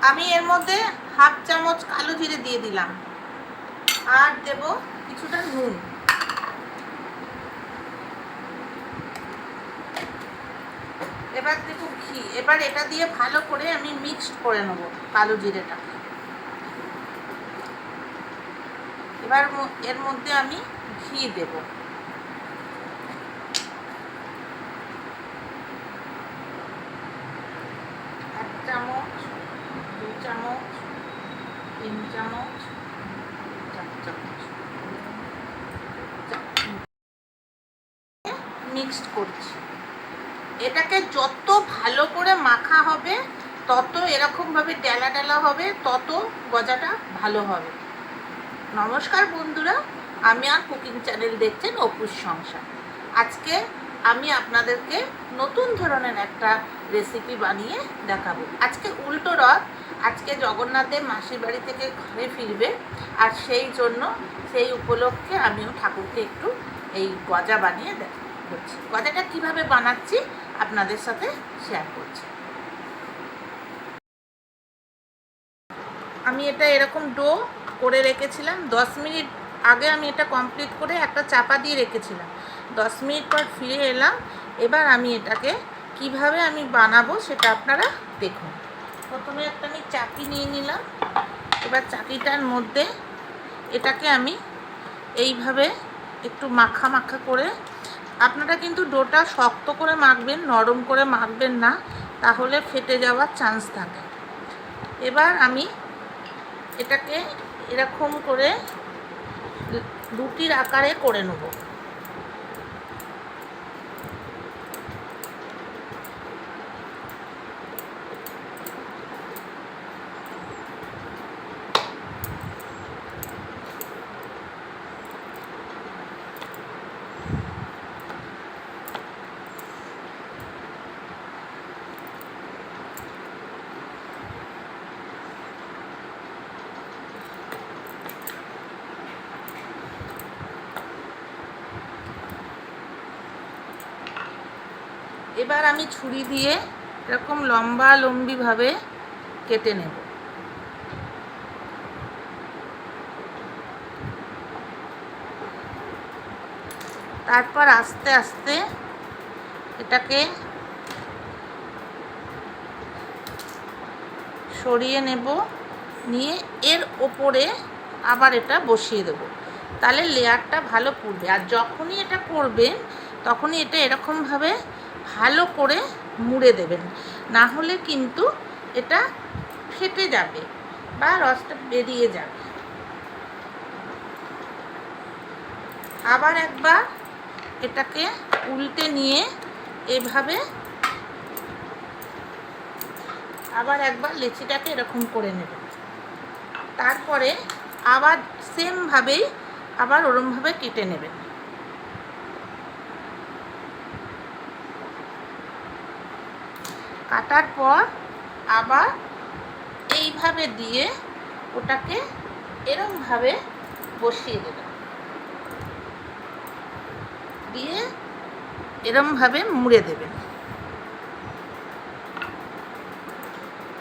আমি এর মধ্যে হাফ চামচ কালো জিরে দিয়ে দিলাম, আর দেব কিছুটা নুন। এবার দেব ঘি। এবার এটা দিয়ে ভালো করে আমি মিক্সড করে নেব কালো জিরেটাকে। এবার এর মধ্যে আমি ঘি দেব। এক চামচ, 2 চামচ, 3 চামচ, 4 চামচ মিক্সড করছি। এটাকে যত ভালো করে মাখা হবে, তত এরকমভাবে ডেলা ডেলা হবে, তত গজাটা ভালো হবে। নমস্কার বন্ধুরা, আমি আর কুকিং চ্যানেল দেখছেন অপুর সংসার। আজকে আমি আপনাদেরকে নতুন ধরনের একটা রেসিপি বানিয়ে দেখাবো। আজকে উল্টো রথ, আজকে জগন্নাথের মাসির বাড়ি থেকে ঘরে ফিরবে, আর সেই উপলক্ষে আমিও ঠাকুরকে একটু এই গজা বানিয়ে করছি। গজাটা কিভাবে বানাচ্ছি আপনাদের সাথে শেয়ার করছি। আমি এটা এরকম ডো করে রেখেছিলাম 10 মিনিট আগে। আমি এটা কমপ্লিট করে একটা চাপা দিয়ে রেখেছিলাম। 10 মিনিট পর ফিরে এলাম। এবার আমি এটাকে কিভাবে আমি বানাবো সেটা আপনারা দেখুন। প্রথমে একটা আমি চাকি নিয়ে নিলাম। এবার চাকিটার মধ্যে এটাকে আমি এইভাবে একটু মাখা মাখা করে, আপনারা কিন্তু ডোটা শক্ত করে মাখবেন, নরম করে মাখবেন না, তাহলে ফেটে যাওয়ার চান্স থাকে। এবার আমি এটাকে এরকম করে রুটির আকারে করে নেব। এবার আমি ছুরি দিয়ে এরকম লম্বা লম্বিভাবে কেটে নেব। তারপর আস্তে আস্তে এটাকে সরিয়ে নেব, নিয়ে এর ওপরে আবার এটা বসিয়ে দেব। তাহলে লেয়ারটা ভালো পড়বে। আর যখনই এটা করবেন তখনই এটা এরকমভাবে ভালো করে মুড়ে দেবেন, না হলে কিন্তু এটা ফেটে যাবে বা রসটা বেরিয়ে যাবে। আবার একবার এটাকে উল্টে নিয়ে এভাবে আবার একবার লেচিটাকে এরকম করে নেবেন। তারপরে আবার সেমভাবেই আবার ওরমভাবে কেটে নেবেন। কাটার পর আবার এইভাবে দিয়ে ওটাকে এরমভাবে বসিয়ে দেবেন, দিয়ে এরমভাবে মুড়ে দেবেন।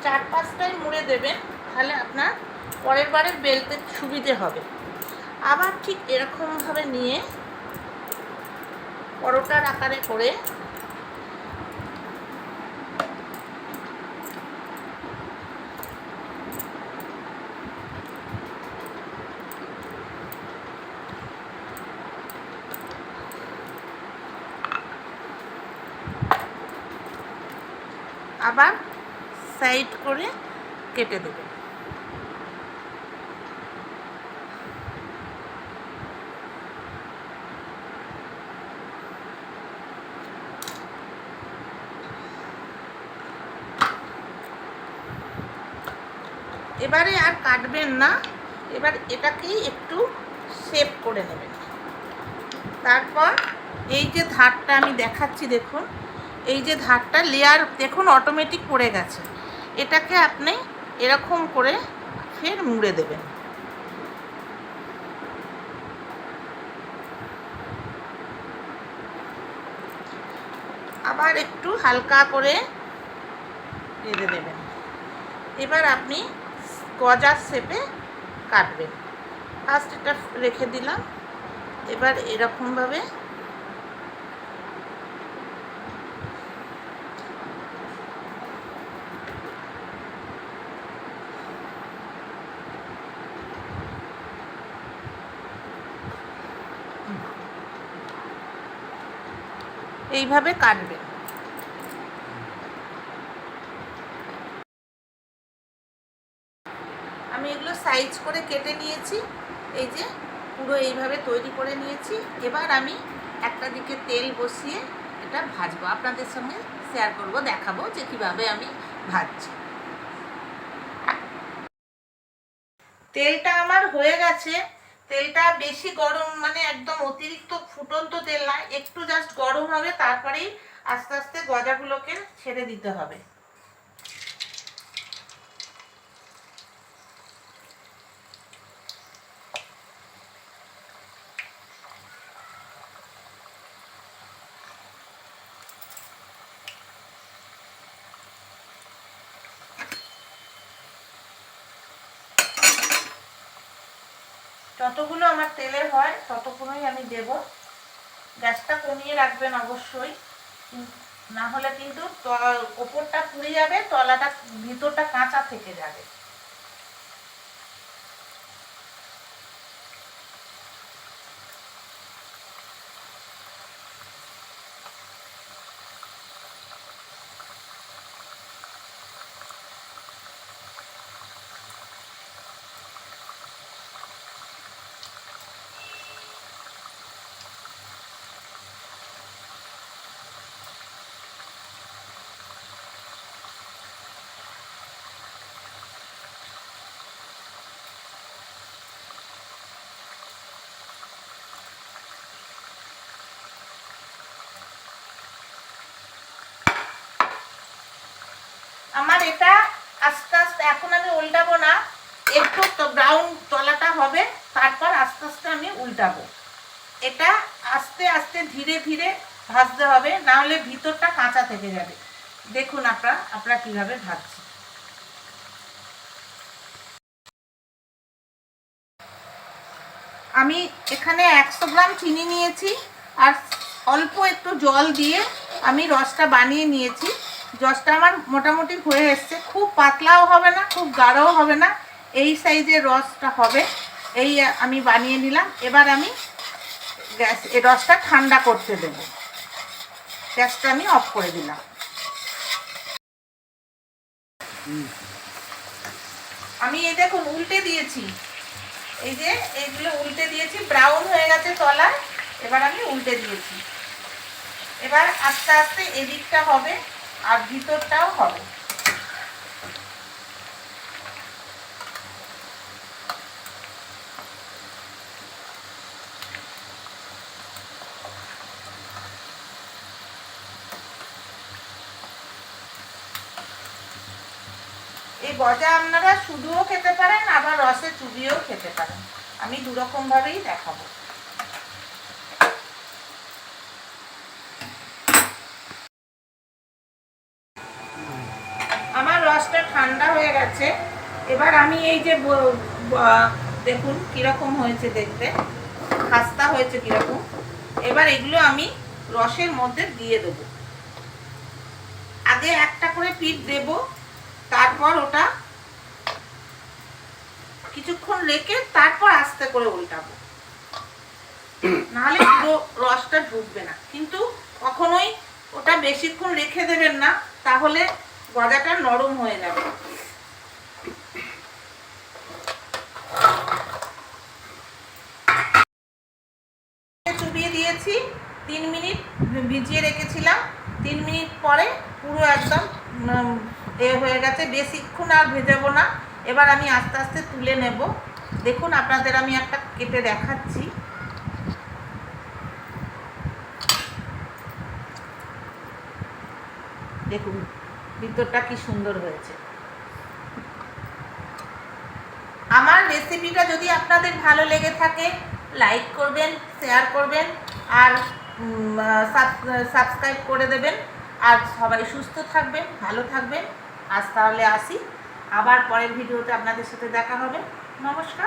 4-5টাই মুড়ে দেবেন, তাহলে আপনার পরের বারের বেলতে সুবিধে হবে। আবার ঠিক এরকমভাবে নিয়ে পরোটার আকারে করে আবার সাইড করে কেটে দেবেন। এবারে আর কাটবেন না, এবার এটাকেই একটু শেপ করে নেবেন। তারপর এই যে ধারটা আমি দেখাচ্ছি, দেখুন এই যে ধারটা লেয়ার দেখুন অটোমেটিক পড়ে গেছে। এটাকে আপনি এরকম করে ফের মুড়ে দেবেন। আবার একটু হালকা করে রেঁধে দেবেন। এবার আপনি গজার শেপে কাটবেন। ফার্স্ট এটা রেখে দিলাম, এবার এরকমভাবে এইভাবে কাটবেন। আমি এগুলো সাইজ করে কেটে নিয়েছি, এই যে পুরো এইভাবে তৈরি করে নিয়েছি। এবার আমি একটা দিকে তেল বসিয়ে এটা ভাজবো, আপনাদের সঙ্গে শেয়ার করব, দেখাবো যে কীভাবে আমি ভাজছি। তেলটা আমার হয়ে গেছে। তেলটা বেশি গরম, মানে একদম অতিরিক্ত ফুটন্ত তেল না, একটু জাস্ট গরম হবে, তারপরেই আস্তে আস্তে গজাগুলোকে ছেড়ে দিতে হবে। যতগুলো আমার তেলে হয় ততক্ষণই আমি দেব। গ্যাসটা কমিয়ে রাখবেন অবশ্যই, না হলে কিন্তু ওপরটা পুড়ে যাবে, তলাটা ভিতরটা কাঁচা থেকে যাবে। আমার এটা আস্তে আস্তে, এখন আমি উল্টাবো না, একটু ব্রাউন তলাটা হবে, তারপর আস্তে আস্তে আমি উল্টাবো। এটা আস্তে আস্তে ধীরে ধীরে ভাজতে হবে, না হলে ভিতরটা কাঁচা থেকে যাবে। দেখুন আপনারা কিভাবে ভাজছি। আমি এখানে 100 গ্রাম চিনি নিয়েছি, আর অল্প একটু জল দিয়ে আমি রসটা বানিয়ে নিয়েছি। রসটা আমার মোটামুটি হয়ে এসছে, খুব পাতলাও হবে না, খুব গাঢ়ও হবে না, এই সাইজের রসটা হবে। এই আমি বানিয়ে নিলাম। এবার আমি এই রসটা ঠান্ডা করতে দেব। গ্যাসটা আমি অফ করে দিলাম। আমি এই দেখুন উল্টে দিয়েছি, এই যে এইগুলো উল্টে দিয়েছি, ব্রাউন হয়ে গেছে তলা। এবার আমি উল্টে দিয়েছি। এবার আস্তে আস্তে এদিকটা হবে আর ভিতরটাও হবে। এই গজা আপনারা শুধুও খেতে পারেন, আবার রসে চুবিয়েও খেতে পারেন। আমি দুরকম ভাবেই দেখাবো। আমার রসটা ঠান্ডা হয়ে গেছে। এবার আমি এই যে দেখুন কিরকম হয়েছে দেখতে, খাস্তা হয়েছে কিরকম। এবার এগুলো আমি রসের মধ্যে দিয়ে দেবো। আগে একটা করে পিঠ দেব, তারপর ওটা কিছুক্ষণ রেখে তারপর আস্তে করে উল্টাবো, নাহলে পুরো রসটা ঢুকবে না। কিন্তু কখনোই ওটা বেশিক্ষণ রেখে দেবেন না, তাহলে গজাটা নরম হয়ে যাবে। চুবিয়ে দিয়েছি, 3 মিনিট ভিজিয়ে রেখেছিলাম। 3 মিনিট পরে পুরো একদম হয়ে গেছে, বেশিক্ষণ আর ভেজাবো না। এবার আমি আস্তে আস্তে তুলে নেব। দেখুন আপনাদের আমি একটা কেটে দেখাচ্ছি। দেখুন ভিতরটা কি সুন্দর হয়েছে। আমার রেসিপিটা যদি আপনাদের ভালো লেগে থাকে, লাইক করবেন, শেয়ার করবেন, আর সাবস্ক্রাইব করে দেবেন। আর সবাই সুস্থ থাকবেন, ভালো থাকবেন। আজ তাহলে আসি, আবার পরের ভিডিওতে আপনাদের সাথে দেখা হবে। নমস্কার।